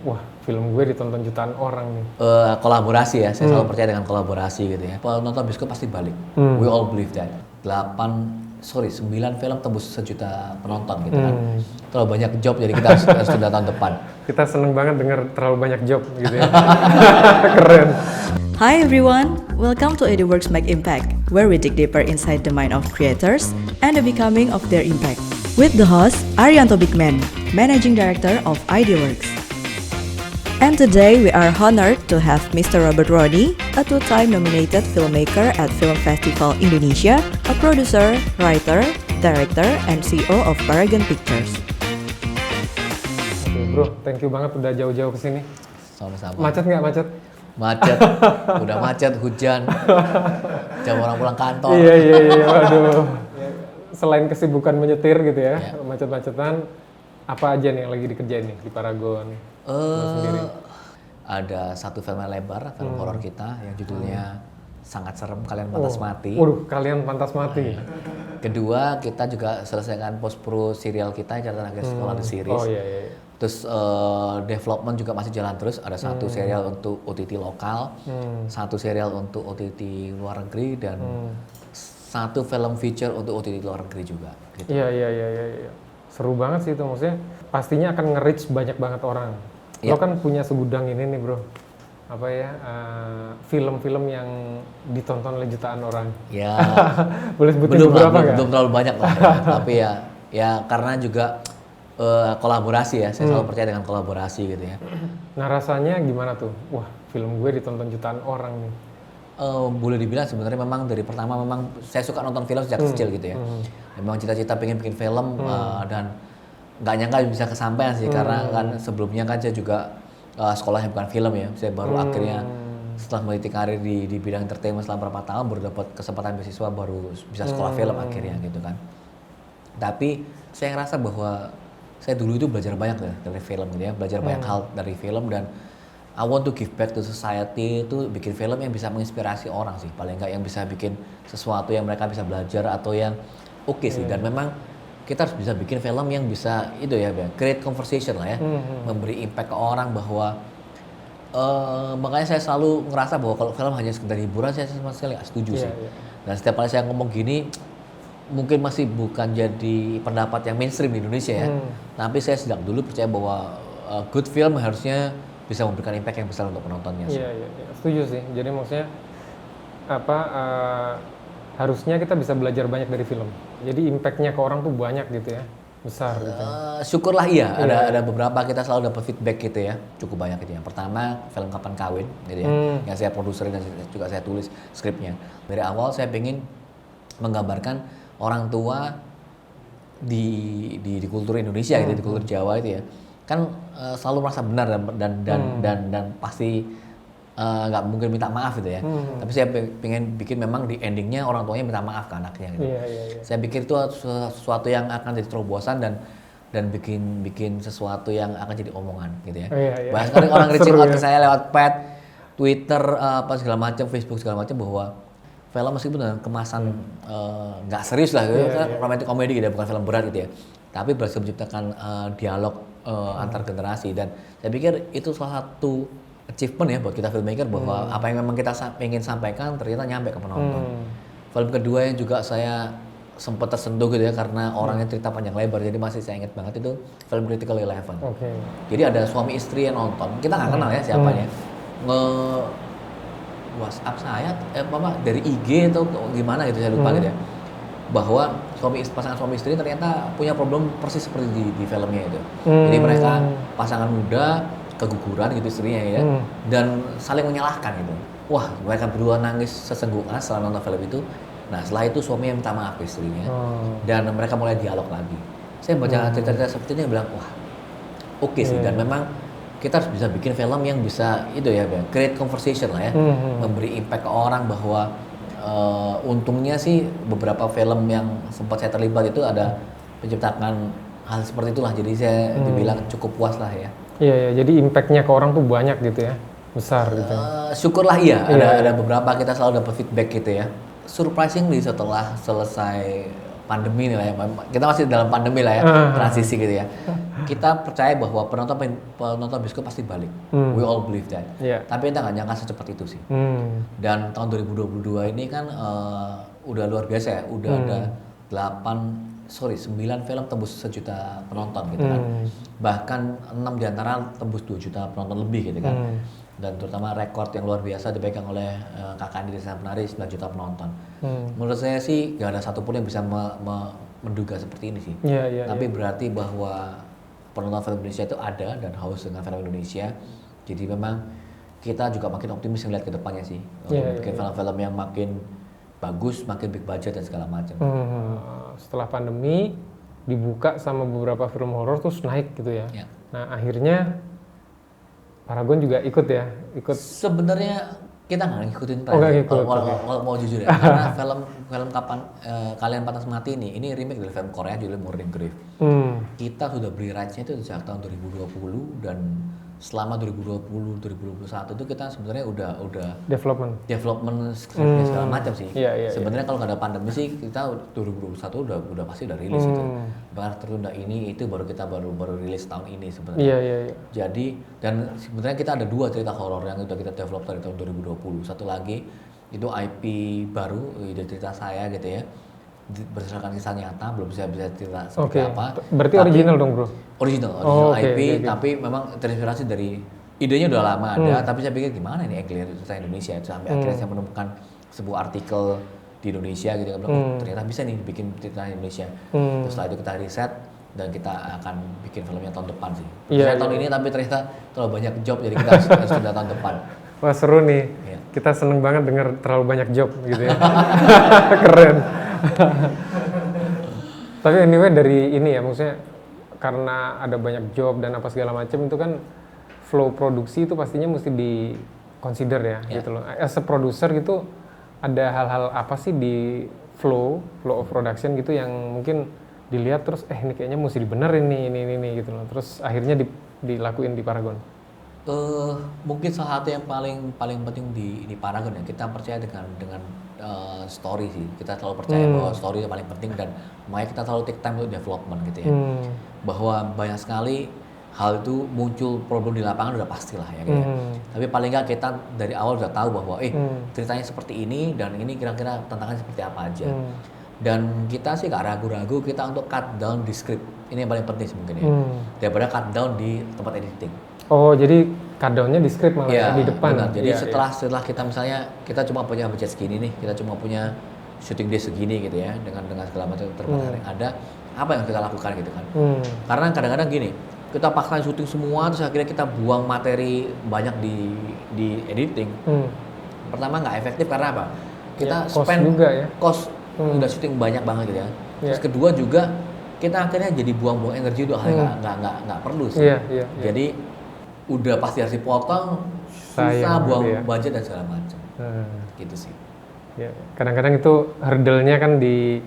wah film gue ditonton jutaan orang nih. Kolaborasi ya, saya selalu percaya dengan kolaborasi gitu ya. Penonton bioskop pasti balik. We all believe that. 9 film tembus 1 juta penonton gitu kan. Terlalu banyak job jadi kita harus tunda tahun depan. Kita seneng banget denger terlalu banyak job gitu ya. Keren. Hi everyone, welcome to IdeaWorks Make Impact, where we dig deeper inside the mind of creators and the becoming of their impact. With the host, Arianto Bigman, Managing Director of IdeaWorks. And today we are honored to have Mr. Robert Roddy, a 2-time nominated filmmaker at Film Festival Indonesia, a producer, writer, director, and CEO of Paragon Pictures. Oke bro, thank you banget udah jauh-jauh kesini. Sama-sama. Macet nggak macet? Macet, udah macet, hujan, jam orang pulang kantor. Iya, waduh. Selain kesibukan menyetir gitu ya, macet-macetan, apa aja nih yang lagi dikerjain nih di Paragon? Sendiri. Ada satu film lebar, film horor kita yang judulnya Sangat Serem Kalian Pantas Mati. Waduh, kalian pantas mati. Kedua, kita juga selesaikan post-pro serial kita, Catatan Akhir Sekolah The Series. Oh iya. Terus development juga masih jalan terus. Ada satu serial untuk OTT lokal, satu serial untuk OTT luar negeri, dan satu film feature untuk OTT luar negeri juga. Gitu. Iya. Seru banget sih itu, maksudnya pastinya akan nge-reach banyak banget orang. Lo kan punya segudang ini nih bro, apa ya, film-film yang ditonton oleh jutaan orang. Ya, boleh sebutin beberapa nggak? Belum terlalu banyak lah, tapi ya karena juga kolaborasi ya, saya selalu percaya dengan kolaborasi gitu ya. Nah rasanya gimana tuh? Wah film gue ditonton jutaan orang nih. Boleh dibilang sebenarnya memang dari pertama memang saya suka nonton film sejak kecil gitu ya. Memang cita-cita pengen bikin film dan nggak nyangka bisa kesampaian sih karena kan sebelumnya kan saya juga sekolahnya bukan film ya. Saya baru akhirnya setelah meniti karir di bidang entertainment selama beberapa tahun baru dapat kesempatan beasiswa, baru bisa sekolah film akhirnya gitu kan. Tapi saya ngerasa bahwa saya dulu itu belajar banyak dari film gitu ya, belajar banyak hal dari film, dan I want to give back to society, itu bikin film yang bisa menginspirasi orang sih, paling nggak yang bisa bikin sesuatu yang mereka bisa belajar atau yang oke sih. Dan memang kita harus bisa bikin film yang bisa itu ya, create conversation lah ya, memberi impact ke orang bahwa makanya saya selalu ngerasa bahwa kalau film hanya sekedar hiburan saya sama sekali nggak setuju sih. Dan setiap kali saya ngomong gini mungkin masih bukan jadi pendapat yang mainstream di Indonesia ya, tapi saya sejak dulu percaya bahwa good film harusnya bisa memberikan impact yang besar untuk penontonnya. Iya, setuju sih. Jadi maksudnya harusnya kita bisa belajar banyak dari film. Jadi impactnya ke orang tuh banyak gitu ya, besar gitu. Syukurlah ada beberapa kita selalu dapat feedback gitu ya, cukup banyak gitu ya. Pertama film Kapan Kawin gitu ya, yang saya produserin dan juga saya tulis skripnya. Dari awal saya pengen menggambarkan orang tua di kultur Indonesia gitu, di kultur Jawa itu ya, kan selalu merasa benar dan pasti nggak mungkin minta maaf gitu ya. Tapi saya pengen bikin memang di endingnya orang tuanya minta maaf ke anaknya gitu. Saya pikir itu sesuatu yang akan jadi terobosan dan bikin sesuatu yang akan jadi omongan gitu ya. Banyak sekali orang reaching out ke saya lewat pet, Twitter, apa segala macam, Facebook segala macam, bahwa film meskipun dengan kemasan nggak serius lah gitu, romantic comedy gitu, bukan film berat gitu ya, tapi berhasil menciptakan dialog antar generasi. Dan saya pikir itu salah satu achievement ya buat kita filmmaker, bahwa apa yang memang kita pengen sampaikan ternyata nyampe ke penonton. Film kedua yang juga saya sempat tersentuh gitu ya, karena orangnya cerita panjang lebar, jadi masih saya ingat banget itu film Critical 11. Jadi ada suami istri yang nonton, kita nggak kenal ya siapanya, WhatsApp saya dari IG atau gimana gitu, saya lupa gitu ya, bahwa pasangan suami istri ternyata punya problem persis seperti di filmnya itu. Jadi mereka pasangan muda keguguran gitu istrinya ya, dan saling menyalahkan gitu. Wah, mereka berdua nangis sesenggukan setelah nonton film itu. Nah setelah itu suaminya minta maaf ke istrinya, dan mereka mulai dialog lagi. Saya baca cerita-cerita seperti ini bilang wah oke sih. Dan memang kita harus bisa bikin film yang bisa itu ya, create conversation lah ya, memberi impact ke orang, bahwa untungnya sih beberapa film yang sempat saya terlibat itu ada menciptakan hal seperti itulah, jadi saya dibilang cukup puas lah ya. Iya, jadi impactnya ke orang tuh banyak gitu ya, besar gitu. Syukurlah ada beberapa kita selalu dapat feedback gitu ya. Surprisingly setelah selesai pandemi nih lah ya, kita masih dalam pandemi lah ya, transisi gitu ya. Kita percaya bahwa penonton bioskop pasti balik. We all believe that. Tapi kita nggak nyangka secepat itu sih. Dan tahun 2022 ini kan udah luar biasa ya, udah ada 9 film tembus 1 juta penonton gitu kan. Bahkan 6 diantara tembus 2 juta penonton lebih gitu kan. Dan terutama rekor yang luar biasa dipegang oleh kakak Andi Desa Penari 9 juta penonton. Menurut saya sih gak ada satupun yang bisa menduga seperti ini sih. Tapi berarti bahwa penonton film Indonesia itu ada dan haus dengan film Indonesia. Jadi memang kita juga makin optimis ngeliat ke depannya sih. Bikin film-film yang makin bagus, makin big budget dan segala macam. Setelah pandemi dibuka sama beberapa film horor terus naik gitu ya. Nah akhirnya Paragon juga ikut ya, Sebenarnya kita nggak ngikutin tren. Kalau mau jujur ya, karena film kapan kalian pantas mati ini remake dari film Korea judulnya Morning Grave. Kita sudah beli rights-nya itu sejak tahun 2020 dan selama 2020-2021 itu kita sebenarnya udah development scriptnya segala macam sih. Sebenarnya kalau nggak ada pandemi sih kita 2021 udah pasti udah rilis itu. Bahkan tertunda ini itu kita baru rilis tahun ini sebenarnya. Jadi dan sebenarnya kita ada 2 cerita horor yang udah kita develop dari tahun 2020. Satu lagi itu IP baru, ide cerita saya gitu ya. Berdasarkan kisah nyata, belum bisa cerita seperti apa. Berarti original dong bro? Original IP, tapi memang terinspirasi dari idenya udah lama ada, tapi saya pikir gimana ini Eglir cerita Indonesia itu sampai akhirnya saya menemukan sebuah artikel di Indonesia gitu kan, ternyata bisa nih bikin cerita Indonesia. Terus setelah itu kita riset dan kita akan bikin filmnya tahun depan sih. Tahun ini tapi ternyata terlalu banyak job jadi kita harus tunda tahun depan. Wah seru nih, kita seneng banget dengar terlalu banyak job gitu ya. Keren. Tapi anyway dari ini ya, maksudnya karena ada banyak job dan apa segala macam itu kan flow produksi itu pastinya mesti di consider ya gitu loh. As a producer gitu ada hal-hal apa sih di flow of production gitu yang mungkin dilihat terus ini kayaknya mesti dibenerin nih ini gitu loh. Terus akhirnya dilakuin di Paragon. Mungkin salah satu yang paling penting di Paragon ya, kita percaya dengan story sih. Kita selalu percaya bahwa story itu paling penting dan makanya kita selalu take time untuk development gitu ya. Bahwa banyak sekali hal itu muncul problem di lapangan udah pastilah ya gitu ya. Tapi paling nggak kita dari awal udah tahu bahwa ceritanya seperti ini dan ini kira-kira tantangannya seperti apa aja. Dan kita sih gak ragu-ragu kita untuk cut down di script. Ini yang paling penting sih mungkin ya. Daripada cut down di tempat editing. Oh, jadi cut down-nya di script malah di depan. Benar. Jadi setelah kita misalnya kita cuma punya budget segini nih, kita cuma punya shooting day segini gitu ya, dengan segala macam terbatasan yang ada, apa yang kita lakukan gitu kan? Karena kadang-kadang gini, kita paksain syuting semua terus akhirnya kita buang materi banyak di editing. Pertama nggak efektif karena apa? Kita spend juga ya. Cost udah syuting banyak banget gitu ya. Terus kedua juga kita akhirnya jadi buang-buang energi untuk hal yang nggak perlu sih. Jadi udah pasti harus dipotong, susah buang budget dan segala macam. Gitu sih. Ya, kadang-kadang itu hurdle-nya kan di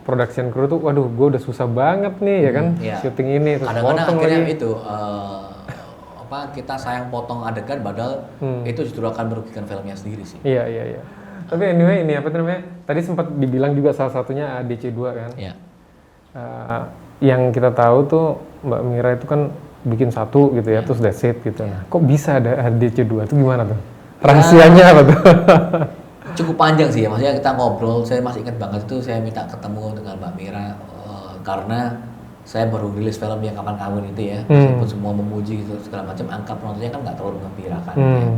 production crew tuh, waduh, gue udah susah banget nih ya kan, syuting ini terus kadang-kadang potong akhirnya lagi. itu kita sayang potong adegan, padahal itu justru akan merugikan filmnya sendiri sih. Iya. Tapi anyway ini apa namanya? Tadi sempat dibilang juga salah satunya ADC2 kan. Iya. Yang kita tahu tuh Mbak Mira itu kan bikin satu gitu ya, terus that's it gitu. Nah, kok bisa ada ADC2 itu gimana tuh? Rahasianya apa tuh? Cukup panjang sih ya, maksudnya kita ngobrol, saya masih ingat banget itu saya minta ketemu dengan Mbak Mira karena saya baru rilis film yang Kapan Kawin itu ya, meskipun semua memuji gitu segala macam, angka penontonnya kan nggak terlalu mengembirakan gitu ya.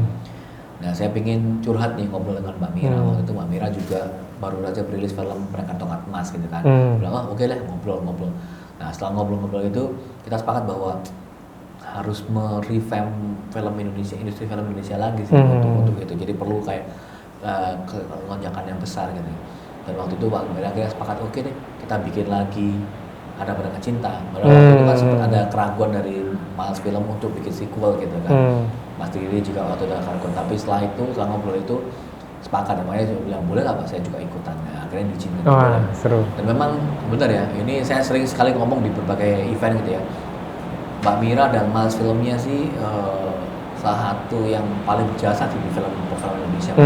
Nah saya pingin curhat nih ngobrol dengan Mbak Mira, waktu itu Mbak Mira juga baru aja rilis film Perangkat Tongkat Emas gitu kan, bilang oke lah ngobrol. Nah setelah ngobrol itu kita sepakat bahwa harus merevamp film Indonesia, industri film Indonesia lagi sih untuk itu, jadi perlu kayak lonjakan yang besar gitu. Dan waktu itu Mbak Mira akhirnya sepakat oke deh kita bikin lagi Ada Pandangan Cinta. Padahal waktu itu kan sempat ada keraguan dari Miles Film untuk bikin sequel gitu kan. Mas Riri juga waktu itu ada keraguan, tapi setelah ngobrol itu sepakat, namanya juga bilang boleh lah Pak, saya juga ikutan. Nah, akhirnya diizinkan. Seru. Dan memang benar ya, ini saya sering sekali ngomong di berbagai event gitu ya. Mbak Mira dan Miles Filmnya sih salah satu yang paling berjasa di film Indonesia.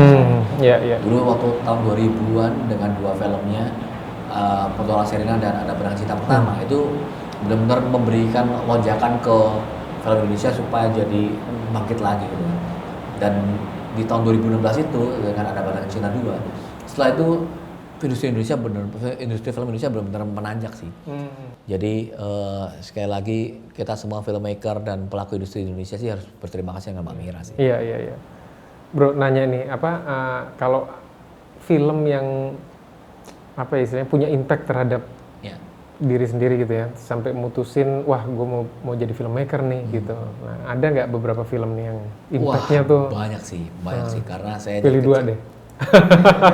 Dulu waktu tahun 2000-an dengan 2 filmnya Petualangan Sherina dan Ada Benang Cinta pertama itu benar-benar memberikan lonjakan ke film Indonesia supaya jadi bangkit lagi gitu. Dan di tahun 2016 itu dengan Ada Benang Cinta 2, setelah itu industri film Indonesia benar-benar menanjak sih. Jadi sekali lagi kita semua filmmaker dan pelaku industri Indonesia sih harus berterima kasih dengan Mbak Mira sih. Iya. Bro, nanya nih, kalau film yang istilahnya punya impact terhadap diri sendiri gitu ya, sampai mutusin, wah gue mau jadi filmmaker nih gitu. Nah, ada nggak beberapa film nih yang impactnya tuh? Banyak sih, karena saya pilih dua deh.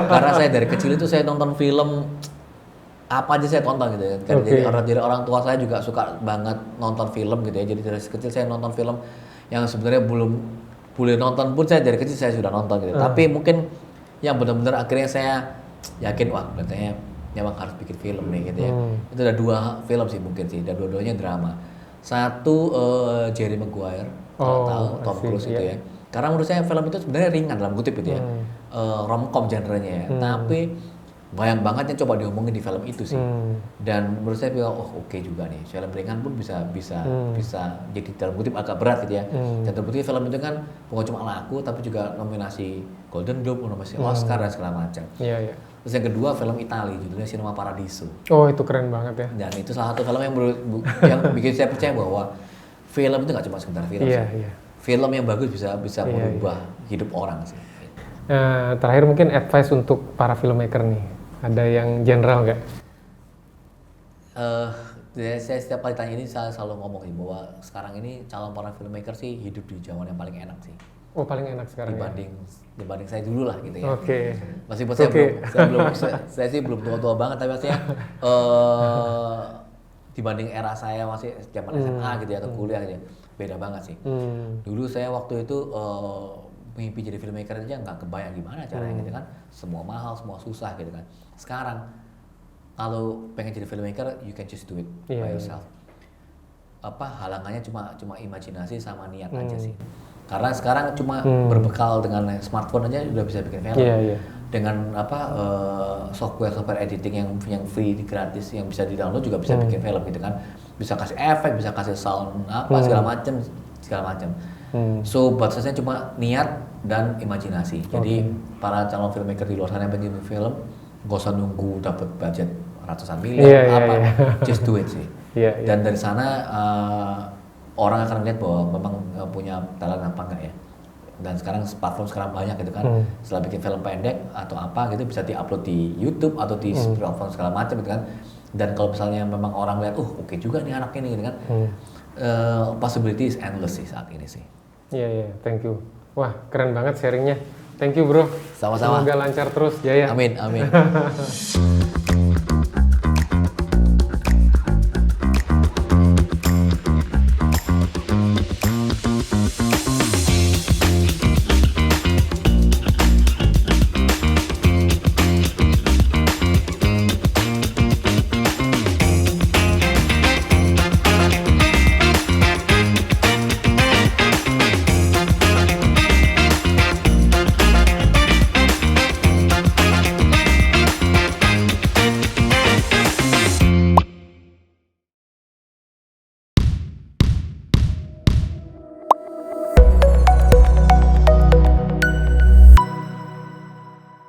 Karena saya dari kecil itu saya nonton film apa aja saya tonton gitu ya. Jadi orang tua saya juga suka banget nonton film gitu ya. Jadi dari kecil saya nonton film yang sebenarnya belum boleh nonton pun saya dari kecil saya sudah nonton gitu. Tapi mungkin yang benar-benar akhirnya saya yakin wah berarti memang harus bikin film nih gitu ya. Itu ada 2 film sih mungkin sih, dan dua-duanya drama. Satu Jerry Maguire, tahu Tom Cruise itu ya. Karena menurut saya film itu sebenarnya ringan dalam kutip gitu ya, romcom genrenya ya. Tapi banyak banget yang coba diomongin di film itu sih. Dan menurut saya oke juga nih, film ringan pun bisa jadi dalam kutip agak berat gitu ya. Dan terbukti film itu kan bukan cuma laku, tapi juga nominasi Golden Globe, nominasi Oscar dan segala macam. Iya. Terus yang kedua film Italia judulnya Cinema Paradiso. Oh itu keren banget ya. Dan itu salah satu film yang bikin saya percaya bahwa film itu nggak cuma sekedar film sih. Iya. Film yang bagus bisa merubah hidup orang sih. Terakhir mungkin advice untuk para filmmaker nih, ada yang general nggak? Saya setiap kali tanya ini saya selalu ngomong nih bahwa sekarang ini calon para filmmaker sih hidup di zaman yang paling enak sih. Oh paling enak sekarang dibanding saya dulu lah gitu ya. Oke. Meskipun saya sih belum tua-tua banget, tapi maksudnya dibanding era saya masih zaman SMA gitu ya atau kuliah gitu ya, beda banget sih. Dulu saya waktu itu mimpi jadi filmmaker aja nggak kebayang gimana caranya gitu kan, semua mahal, semua susah gitu kan. Sekarang kalau pengen jadi filmmaker, you can just do it by yourself. Halangannya cuma imajinasi sama niat aja sih. Karena sekarang cuma berbekal dengan smartphone aja udah bisa bikin film. Dengan software editing yang free, gratis, yang bisa di-download juga bisa bikin film gitu kan. Bisa kasih efek, bisa kasih sound segala macam. So batasnya cuma niat dan imajinasi. Jadi para calon filmmaker di luar sana yang pengen bikin film, gak usah nunggu dapat budget ratusan miliar just do it sih. Dan dari sana orang akan lihat bahwa memang punya talent apa enggak ya. Dan sekarang platform banyak gitu kan. Setelah bikin film pendek atau apa gitu bisa diupload di YouTube atau di platform segala macam gitu kan. Dan kalau misalnya memang orang lihat, oke juga nih anak ini gitu kan. Possibility is endless sih saat ini sih. Iya, thank you. Wah, keren banget sharingnya. Thank you bro. Sama-sama. Semoga lancar terus, Jaya. Amin.